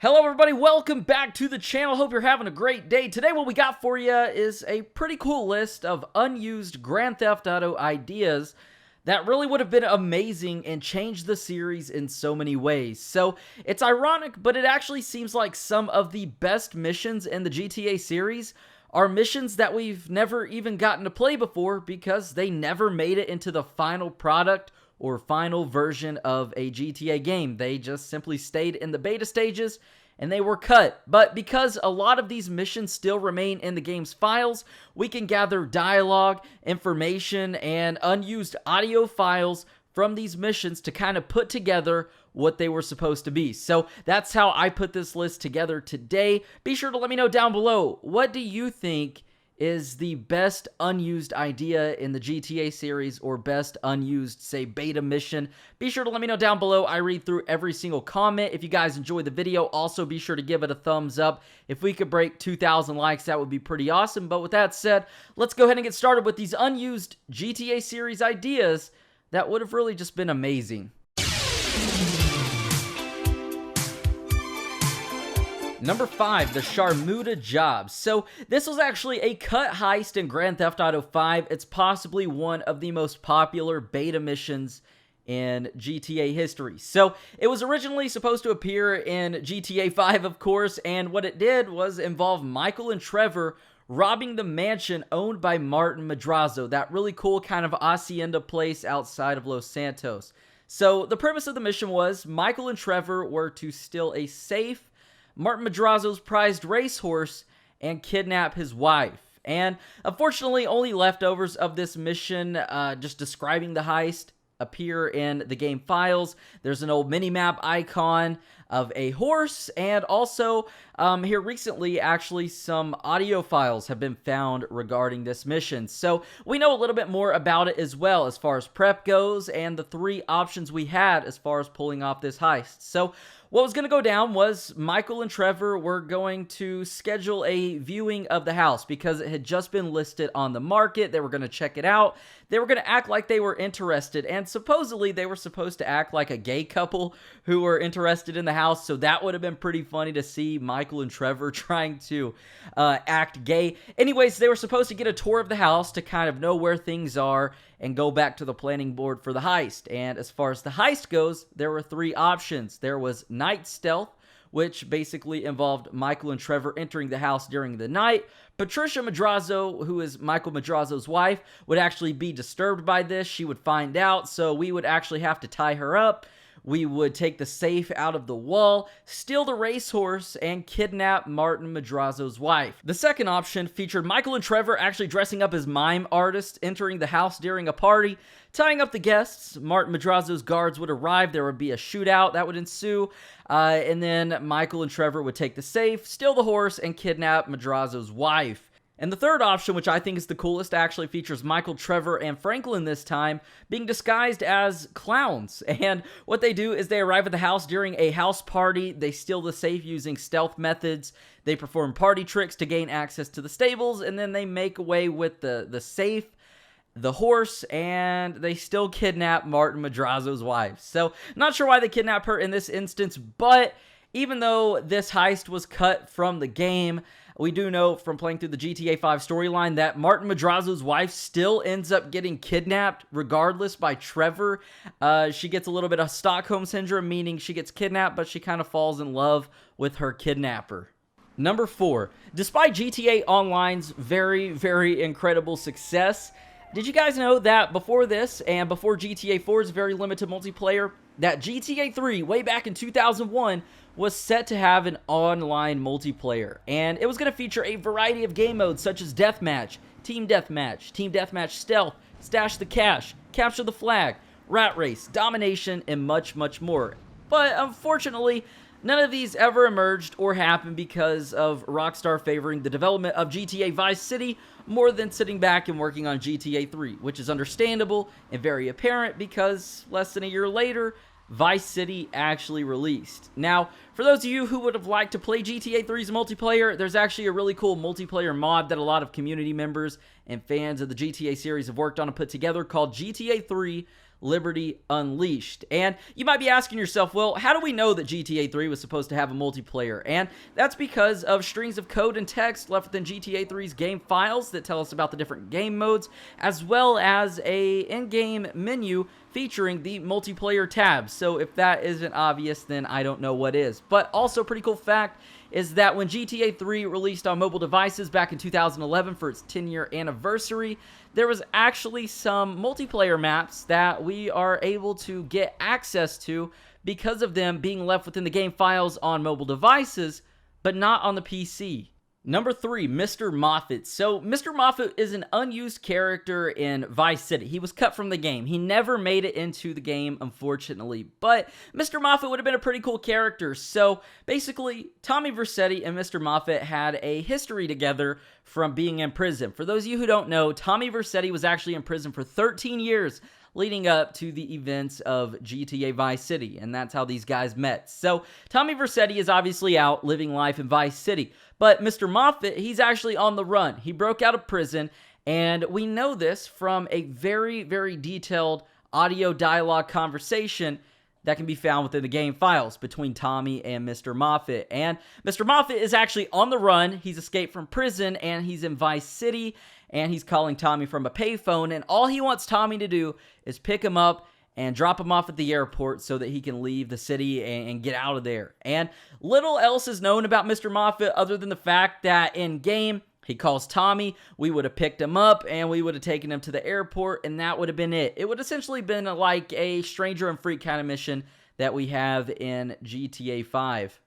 Hello everybody, welcome back to the channel. Hope you're having a great day. Today what we got for you is a pretty cool list of unused Grand Theft Auto ideas that really would have been amazing and changed the series in so many ways. So it's ironic, but it actually seems like some of the best missions in the GTA series are missions that we've never even gotten to play before because they never made it into the final product or final version of a GTA game. They just simply stayed in the beta stages and they were cut. But because a lot of these missions still remain in the game's files, we can gather dialogue, information, and unused audio files from these missions to kind of put together what they were supposed to be. So that's how I put this list together today. Be sure to let me know down below, what do you think is the best unused idea in the GTA series or best unused, say, beta mission? Be sure to let me know down below. I read through every single comment. If you guys enjoyed the video, also be sure to give it a thumbs up. If we could break 2,000 likes, that would be pretty awesome. But with that said, let's go ahead and get started with these unused GTA series ideas that would have really just been amazing. Number 5, the Sharmuta Job. So this was actually a cut heist in Grand Theft Auto 5. It's possibly one of the most popular beta missions in GTA history. So it was originally supposed to appear in GTA 5, of course, and what it did was involve Michael and Trevor robbing the mansion owned by Martin Madrazo, that really cool kind of hacienda place outside of Los Santos. So the premise of the mission was Michael and Trevor were to steal a safe, Martin Madrazo's prized racehorse, and kidnap his wife. And unfortunately, only leftovers of this mission, just describing the heist, appear in the game files. There's an old minimap icon of a horse, and also here recently, actually, some audio files have been found regarding this mission. So we know a little bit more about it as well as far as prep goes and the 3 options we had as far as pulling off this heist. So what was going to go down was Michael and Trevor were going to schedule a viewing of the house because it had just been listed on the market. They were going to check it out. They were going to act like they were interested, and supposedly they were supposed to act like a gay couple who were interested in the house, so that would have been pretty funny to see Michael and Trevor trying to act gay. Anyways, they were supposed to get a tour of the house to kind of know where things are and go back to the planning board for the heist. And as far as the heist goes, there were 3 options. There was night stealth, which basically involved Michael and Trevor entering the house during the night. Patricia Madrazo, who is Michael Madrazo's wife, would actually be disturbed by this. She would find out, so we would actually have to tie her up. We would take the safe out of the wall, steal the racehorse, and kidnap Martin Madrazo's wife. The second option featured Michael and Trevor actually dressing up as mime artists, entering the house during a party, tying up the guests. Martin Madrazo's guards would arrive. There would be a shootout that would ensue. And then Michael and Trevor would take the safe, steal the horse, and kidnap Madrazo's wife. And the third option, which I think is the coolest, actually features Michael, Trevor, and Franklin this time being disguised as clowns. And what they do is they arrive at the house during a house party. They steal the safe using stealth methods. They perform party tricks to gain access to the stables, and then they make away with the safe, the horse, and they still kidnap Martin Madrazo's wife. So, not sure why they kidnap her in this instance, but even though this heist was cut from the game, we do know from playing through the GTA 5 storyline that Martin Madrazo's wife still ends up getting kidnapped regardless by Trevor. She gets a little bit of Stockholm Syndrome, meaning she gets kidnapped, but she kind of falls in love with her kidnapper. Number 4, despite GTA Online's very, very incredible success, did you guys know that before this and before GTA 4's very limited multiplayer, that GTA 3 way back in 2001 was set to have an online multiplayer, and it was going to feature a variety of game modes such as Deathmatch, Team Deathmatch Stealth, Stash the Cash, Capture the Flag, Rat Race, Domination, and much, much more. But unfortunately, none of these ever emerged or happened because of Rockstar favoring the development of GTA Vice City more than sitting back and working on GTA 3, which is understandable and very apparent because less than a year later, Vice City actually released. Now, for those of you who would have liked to play GTA 3's multiplayer, there's actually a really cool multiplayer mod that a lot of community members and fans of the GTA series have worked on and put together called GTA 3 Liberty Unleashed. And you might be asking yourself, well, how do we know that GTA 3 was supposed to have a multiplayer? And that's because of strings of code and text left within GTA 3's game files that tell us about the different game modes, as well as a in-game menu featuring the multiplayer tab. So if that isn't obvious, then I don't know what is. But also, pretty cool fact is that when GTA 3 released on mobile devices back in 2011 for its 10-year anniversary, there was actually some multiplayer maps that we are able to get access to because of them being left within the game files on mobile devices, but not on the PC. Number 3, Mr. Moffat. So, Mr. Moffat is an unused character in Vice City. He was cut from the game. He never made it into the game, unfortunately. But Mr. Moffat would have been a pretty cool character. So, basically, Tommy Vercetti and Mr. Moffat had a history together from being in prison. For those of you who don't know, Tommy Vercetti was actually in prison for 13 years leading up to the events of GTA Vice City, and that's how these guys met. So, Tommy Vercetti is obviously out living life in Vice City, but Mr. Moffat, he's actually on the run. He broke out of prison, and we know this from a very, very detailed audio dialogue conversation that can be found within the game files between Tommy and Mr. Moffat. And Mr. Moffat is actually on the run. He's escaped from prison, and he's in Vice City, and he's calling Tommy from a payphone, and all he wants Tommy to do is pick him up and drop him off at the airport so that he can leave the city and get out of there. And little else is known about Mr. Moffat other than the fact that in-game, he calls Tommy, we would have picked him up, and we would have taken him to the airport, and that would have been it. It would essentially been like a Stranger and Freak kind of mission that we have in GTA 5.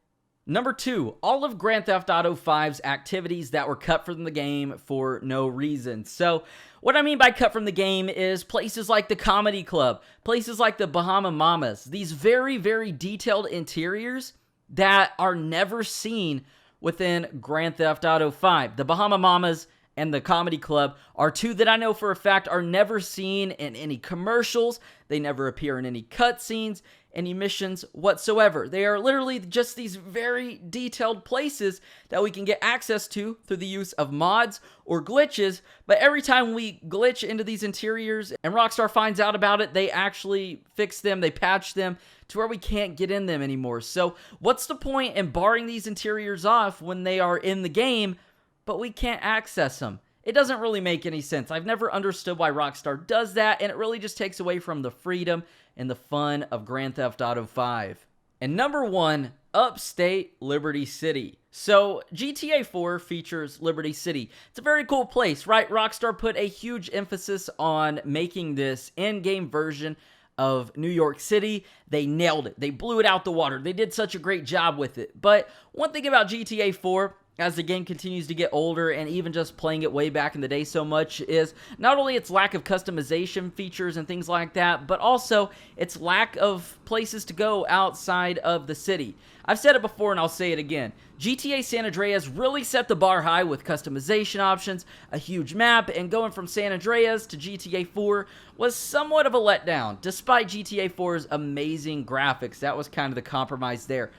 Number 2, all of Grand Theft Auto 5's activities that were cut from the game for no reason. So, what I mean by cut from the game is places like the Comedy Club, places like the Bahama Mamas, these very, very detailed interiors that are never seen within Grand Theft Auto 5. The Bahama Mamas and the Comedy Club are two that I know for a fact are never seen in any commercials. They never appear in any cutscenes, any missions whatsoever. They are literally just these very detailed places that we can get access to through the use of mods or glitches, but every time we glitch into these interiors and Rockstar finds out about it, they actually fix them, they patch them to where we can't get in them anymore. So what's the point in barring these interiors off when they are in the game, but we can't access them? It doesn't really make any sense. I've never understood why Rockstar does that, and it really just takes away from the freedom and the fun of Grand Theft Auto 5. And number 1, Upstate Liberty City. So, GTA 4 features Liberty City. It's a very cool place, right? Rockstar put a huge emphasis on making this in-game version of New York City. They nailed it. They blew it out the water. They did such a great job with it. But one thing about GTA 4, as the game continues to get older, and even just playing it way back in the day so much, is not only its lack of customization features and things like that, but also its lack of places to go outside of the city. I've said it before and I'll say it again. GTA San Andreas really set the bar high with customization options, a huge map, and going from San Andreas to GTA 4 was somewhat of a letdown. Despite GTA 4's amazing graphics, that was kind of the compromise there.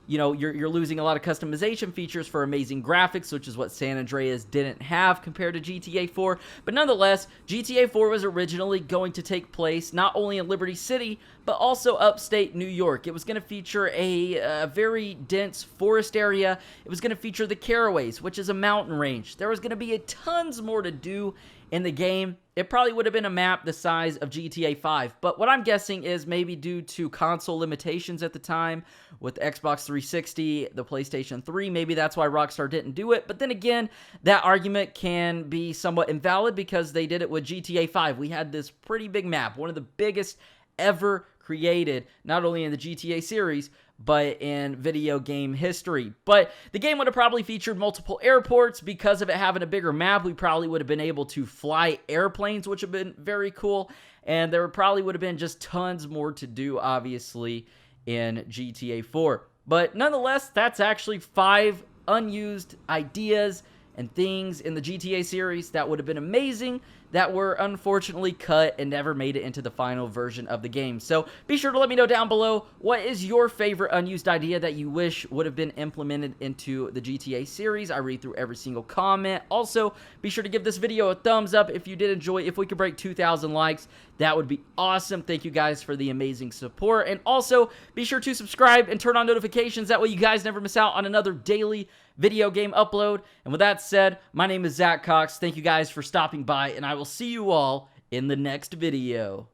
You know, you're losing a lot of customization features for amazing graphics, which is what San Andreas didn't have compared to GTA 4. But nonetheless, GTA 4 was originally going to take place not only in Liberty City, but also upstate New York. It was going to feature a very dense forest area. It was going to feature the Caraways, which is a mountain range. There was going to be tons more to do in the game. It probably would have been a map the size of GTA 5, but what I'm guessing is maybe due to console limitations at the time with Xbox 360, the PlayStation 3, maybe that's why Rockstar didn't do it. But then again, that argument can be somewhat invalid because they did it with GTA 5. We had this pretty big map, one of the biggest ever created, not only in the GTA series, but in video game history. But the game would have probably featured multiple airports. Because of it having a bigger map, we probably would have been able to fly airplanes, which would have been very cool. And there probably would have been just tons more to do, obviously, in GTA 4. But nonetheless, that's actually 5 unused ideas and things in the GTA series that would have been amazing that were unfortunately cut and never made it into the final version of the game. So be sure to let me know down below, what is your favorite unused idea that you wish would have been implemented into the GTA series? I read through every single comment. Also, be sure to give this video a thumbs up if you did enjoy. If we could break 2,000 likes, that would be awesome. Thank you guys for the amazing support. And also, be sure to subscribe and turn on notifications. That way you guys never miss out on another daily video game upload. And with that said, my name is Zach Cox. Thank you guys for stopping by, and I will see you all in the next video.